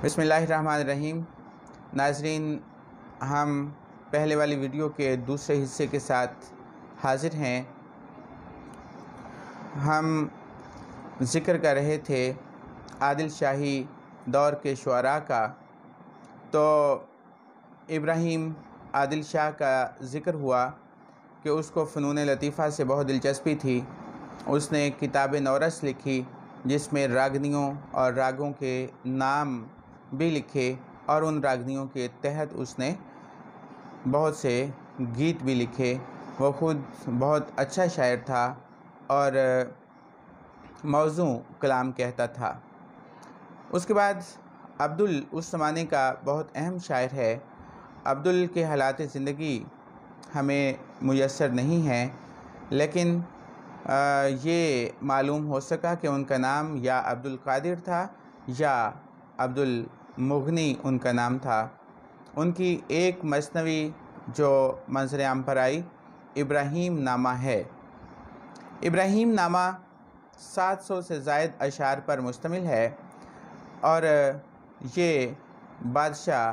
بسم اللہ الرحمن الرحیم۔ ناظرین، ہم پہلے والی ویڈیو کے دوسرے حصے کے ساتھ حاضر ہیں۔ ہم ذکر کر رہے تھے عادل شاہی دور کے شعراء کا، تو ابراہیم عادل شاہ کا ذکر ہوا کہ اس کو فنون لطیفہ سے بہت دلچسپی تھی۔ اس نے کتاب نورس لکھی جس میں راگنیوں اور راگوں کے نام بھی لکھے، اور ان راگنیوں کے تحت اس نے بہت سے گیت بھی لکھے۔ وہ خود بہت اچھا شاعر تھا اور موزوں کلام کہتا تھا۔ اس کے بعد عبدل اس زمانے کا بہت اہم شاعر ہے۔ عبدل کے حالات زندگی ہمیں میسر نہیں ہیں، لیکن یہ معلوم ہو سکا کہ ان کا نام یا عبد القادر تھا یا عبد المغنی ان کا نام تھا۔ ان کی ایک مثنوی جو منظر عام پر آئی ابراہیم نامہ ہے۔ ابراہیم نامہ 700 سے زائد اشعار پر مشتمل ہے، اور یہ بادشاہ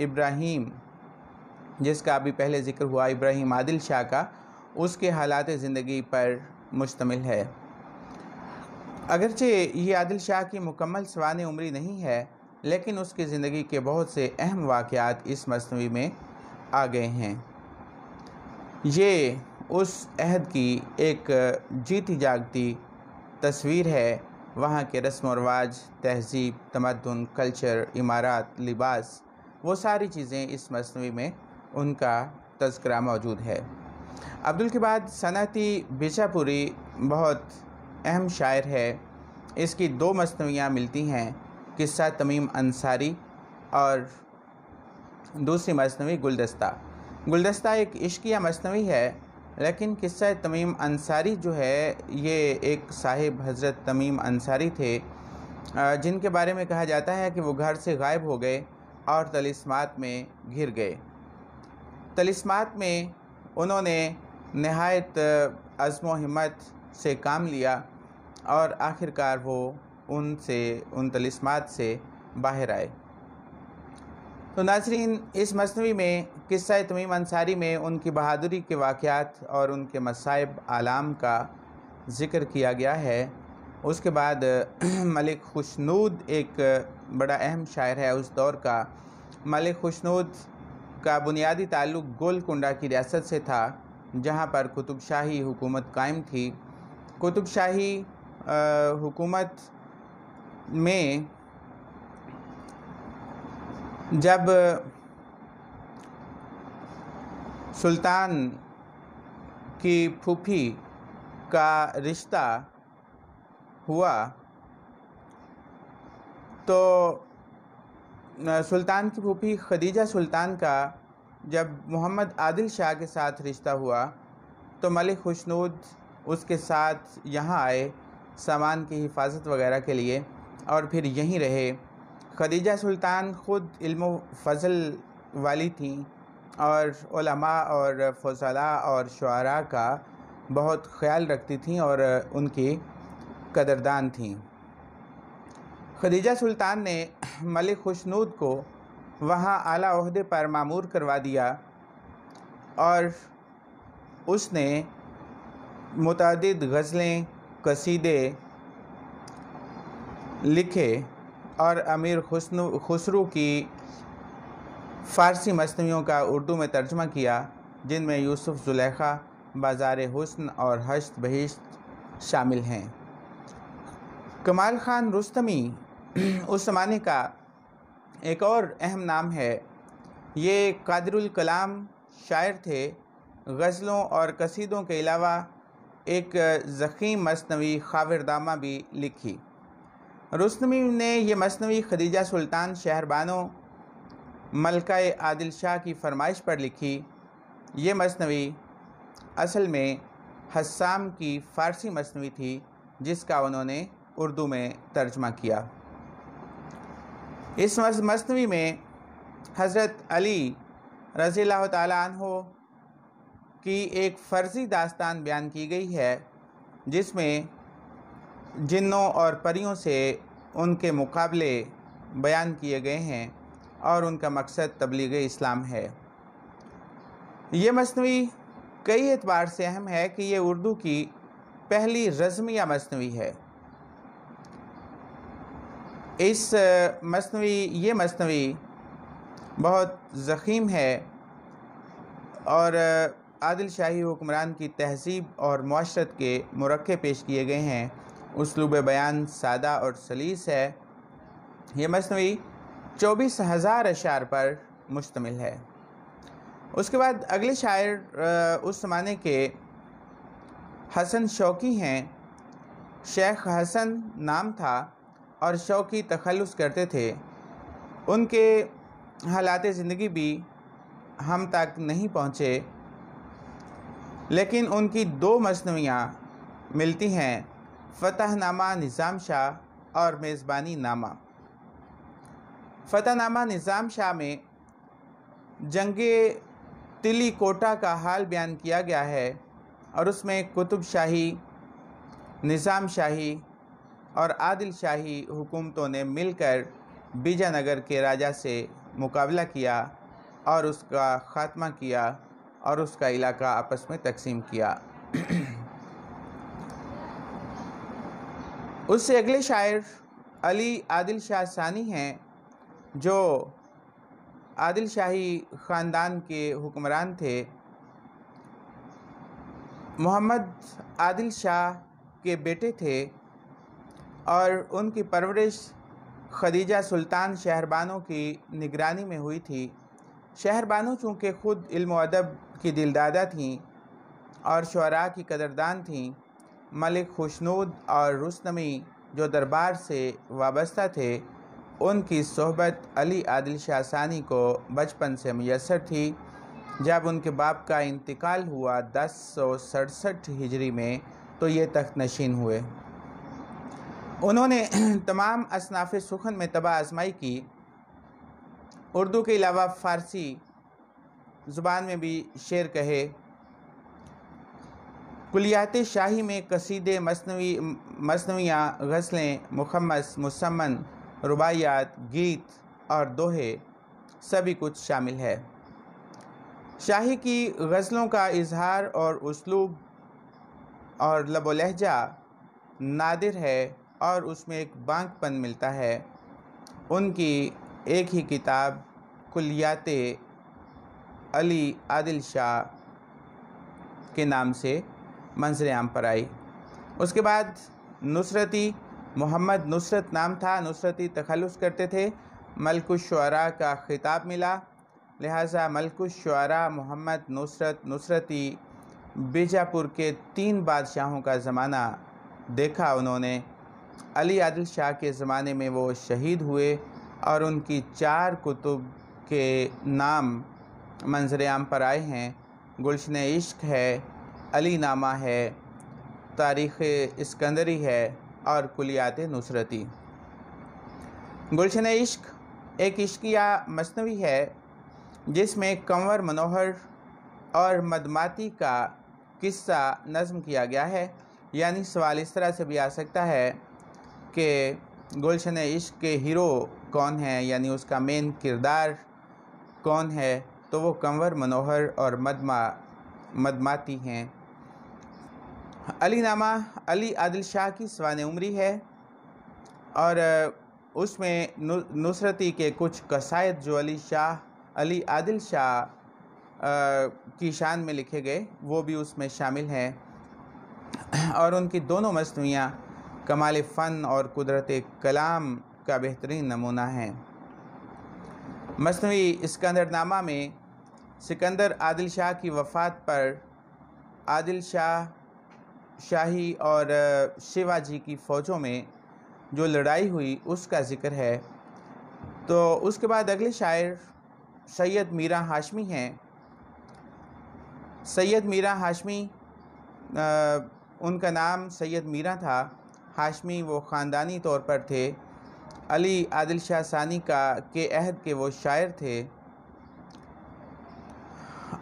ابراہیم جس کا ابھی پہلے ذکر ہوا ابراہیم عادل شاہ کا، اس کے حالات زندگی پر مشتمل ہے۔ اگرچہ یہ عادل شاہ کی مکمل سوانح عمری نہیں ہے، لیکن اس کی زندگی کے بہت سے اہم واقعات اس مثنوی میں آ گئے ہیں۔ یہ اس عہد کی ایک جیتی جاگتی تصویر ہے۔ وہاں کے رسم و رواج، تہذیب، تمدن، کلچر، عمارات، لباس، وہ ساری چیزیں اس مثنوی میں ان کا تذکرہ موجود ہے۔ عبدل کے بعد صنعتی بیجاپوری بہت اہم شاعر ہے۔ اس کی 2 مثنویاں ملتی ہیں، قصہ تمیم انصاری اور دوسری مثنوی گلدستہ۔ گلدستہ ایک عشقیہ مثنوی ہے، لیکن قصہ تمیم انصاری جو ہے یہ ایک صاحب حضرت تمیم انصاری تھے، جن کے بارے میں کہا جاتا ہے کہ وہ گھر سے غائب ہو گئے اور طلسمات میں گھر گئے۔ طلسمات میں انہوں نے نہایت عزم و ہمت سے کام لیا اور آخرکار وہ ان طلسمات سے باہر آئے۔ تو ناظرین، اس مثنوی میں قصہ تمیم انصاری میں ان کی بہادری کے واقعات اور ان کے مصائب آلام کا ذکر کیا گیا ہے۔ اس کے بعد ملک خوشنود ایک بڑا اہم شاعر ہے اس دور کا۔ ملک خوشنود کا بنیادی تعلق گولکنڈہ کی ریاست سے تھا، جہاں پر قطب شاہی حکومت قائم تھی۔ قطب شاہی حکومت میں جب سلطان کی پھوپھی کا رشتہ ہوا تو سلطان کی پھوپھی خدیجہ سلطان کا جب محمد عادل شاہ کے ساتھ رشتہ ہوا تو ملک خوشنود اس کے ساتھ یہاں آئے سامان کی حفاظت وغیرہ کے لیے، اور پھر یہیں رہے۔ خدیجہ سلطان خود علم و فضل والی تھیں اور علماء اور فضلاء اور شعراء کا بہت خیال رکھتی تھیں اور ان کی قدردان تھیں۔ خدیجہ سلطان نے ملک خوشنود کو وہاں اعلیٰ عہدے پر مامور کروا دیا، اور اس نے متعدد غزلیں، قصیدے لکھے اور امیر خسرو کی فارسی مثنویوں کا اردو میں ترجمہ کیا، جن میں یوسف زلیخا، بازار حسن اور ہشت بہشت شامل ہیں۔ کمال خان رستمی اس زمانے کا ایک اور اہم نام ہے۔ یہ قادر الکلام شاعر تھے۔ غزلوں اور قصیدوں کے علاوہ ایک ضخیم مثنوی خاوردامہ بھی لکھی۔ رستمی نے یہ مثنوی خدیجہ سلطان شہربانو ملکہ عادل شاہ کی فرمائش پر لکھی۔ یہ مثنوی اصل میں حسام کی فارسی مثنوی تھی، جس کا انہوں نے اردو میں ترجمہ کیا۔ اس مثنوی میں حضرت علی رضی اللہ تعالیٰ عنہ کی ایک فرضی داستان بیان کی گئی ہے، جس میں جنوں اور پریوں سے ان کے مقابلے بیان کیے گئے ہیں اور ان کا مقصد تبلیغ اسلام ہے۔ یہ مثنوی کئی اعتبار سے اہم ہے کہ یہ اردو کی پہلی رزمیہ مثنوی ہے۔ یہ مثنوی بہت ضخیم ہے اور عادل شاہی حکمران کی تہذیب اور معاشرت کے مرقع پیش کیے گئے ہیں۔ اسلوب بیان سادہ اور سلیس ہے۔ یہ مثنوی 24,000 اشعار پر مشتمل ہے۔ اس کے بعد اگلے شاعر اس زمانے کے حسن شوقی ہیں۔ شیخ حسن نام تھا اور شوقی تخلص کرتے تھے۔ ان کے حالات زندگی بھی ہم تک نہیں پہنچے، لیکن ان کی 2 مثنویاں ملتی ہیں، فتح نامہ نظام شاہ اور میزبانی نامہ۔ فتح نامہ نظام شاہ میں جنگ تلی کوٹہ کا حال بیان کیا گیا ہے اور اس میں قطب شاہی، نظام شاہی اور عادل شاہی حکومتوں نے مل کر بیجا نگر کے راجہ سے مقابلہ کیا اور اس کا خاتمہ کیا اور اس کا علاقہ آپس میں تقسیم کیا۔ اس سے اگلے شاعر علی عادل شاہ ثانی ہیں، جو عادل شاہی خاندان کے حکمران تھے۔ محمد عادل شاہ کے بیٹے تھے اور ان کی پرورش خدیجہ سلطان شہربانو کی نگرانی میں ہوئی تھی۔ شہربانو چونکہ خود علم و ادب کی دلدادہ تھیں اور شعراء کی قدردان تھیں، ملک خوشنود اور رستمی جو دربار سے وابستہ تھے، ان کی صحبت علی عادل شاہ ثانی کو بچپن سے میسر تھی۔ جب ان کے باپ کا انتقال ہوا 1067 ہجری میں تو یہ تخت نشین ہوئے۔ انہوں نے تمام اصناف سخن میں طبع آزمائی کی۔ اردو کے علاوہ فارسی زبان میں بھی شعر کہے۔ کلیات شاہی میں قصیدے، مثنویاں، غزلیں، مخمس، مسمن، رباعیات، گیت اور دوہے سبھی کچھ شامل ہے۔ شاہی کی غزلوں کا اظہار اور اسلوب اور لب و لہجہ نادر ہے اور اس میں ایک بانک پن ملتا ہے۔ ان کی ایک ہی کتاب کلیات علی عادل شاہ کے نام سے منظر عام پر آئی۔ اس کے بعد نصرتی، محمد نصرت نام تھا، نصرتی تخلص کرتے تھے، ملک الشعراء کا خطاب ملا، لہٰذا ملک الشعراء محمد نصرتی بیجاپور کے 3 بادشاہوں کا زمانہ دیکھا انہوں نے۔ علی عادل شاہ کے زمانے میں وہ شہید ہوئے اور ان کی 4 کتب کے نام منظر عام پر آئے ہیں۔ گلشن عشق ہے، علی نامہ ہے، تاریخ اسکندری ہے اور کلیات نصرتی۔ گلشن عشق ایک عشقیہ مثنوی ہے جس میں کنور منوہر اور مدماتی کا قصہ نظم کیا گیا ہے۔ یعنی سوال اس طرح سے بھی آ سکتا ہے کہ گلشن عشق کے ہیرو کون ہیں، یعنی اس کا مین کردار کون ہے، تو وہ کنور منوہر اور مدماتی ہیں۔ علی نامہ علی عادل شاہ کی سوانح عمری ہے اور اس میں نصرتی کے کچھ قصائد جو علی عادل شاہ کی شان میں لکھے گئے وہ بھی اس میں شامل ہیں، اور ان کی دونوں مثنویاں کمال فن اور قدرت کلام کا بہترین نمونہ ہیں۔ مثنوی اسکندر نامہ میں سکندر عادل شاہ کی وفات پر عادل شاہی اور شیواجی کی فوجوں میں جو لڑائی ہوئی اس کا ذکر ہے۔ تو اس کے بعد اگلے شاعر سید میرا ہاشمی ہیں۔ سید میرا ہاشمی، ان کا نام سید میرا تھا، ہاشمی وہ خاندانی طور پر تھے۔ علی عادل شاہ ثانی کے عہد کے وہ شاعر تھے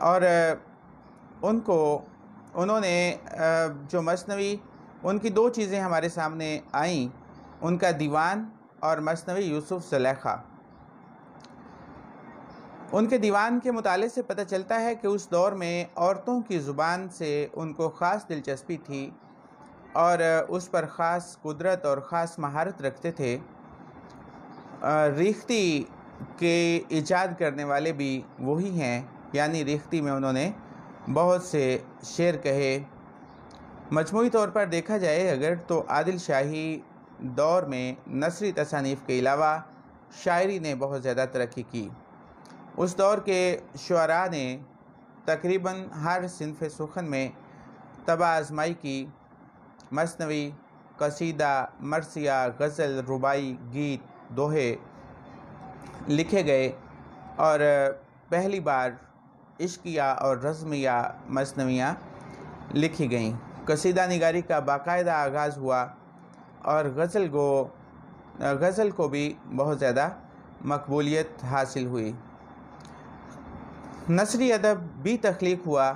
اور انہوں نے جو مثنوی، ان کی 2 چیزیں ہمارے سامنے آئیں، ان کا دیوان اور مثنوی یوسف زلیخا۔ ان کے دیوان کے مطالعے سے پتہ چلتا ہے کہ اس دور میں عورتوں کی زبان سے ان کو خاص دلچسپی تھی اور اس پر خاص قدرت اور خاص مہارت رکھتے تھے۔ ریختی کے ایجاد کرنے والے بھی وہی ہیں، یعنی ریختی میں انہوں نے بہت سے شعر کہے۔ مجموعی طور پر دیکھا جائے اگر تو عادل شاہی دور میں نثری تصانیف کے علاوہ شاعری نے بہت زیادہ ترقی کی۔ اس دور کے شعراء نے تقریباً ہر صنف سخن میں طبع آزمائی کی۔ مثنوی، قصیدہ، مرثیہ، غزل، رباعی، گیت، دوہے لکھے گئے اور پہلی بار عشقیہ اور رزمیہ مثنویاں لکھی گئیں۔ قصیدہ نگاری کا باقاعدہ آغاز ہوا اور غزل کو بھی بہت زیادہ مقبولیت حاصل ہوئی۔ نثری ادب بھی تخلیق ہوا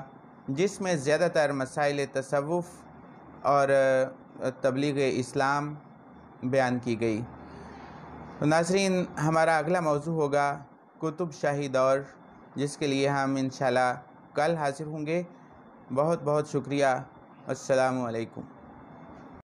جس میں زیادہ تر مسائل تصوف اور تبلیغ اسلام بیان کی گئی۔ ناظرین، ہمارا اگلا موضوع ہوگا قطب شاہی دور، جس کے لیے ہم انشاءاللہ کل حاضر ہوں گے۔ بہت بہت شکریہ۔ السلام علیکم۔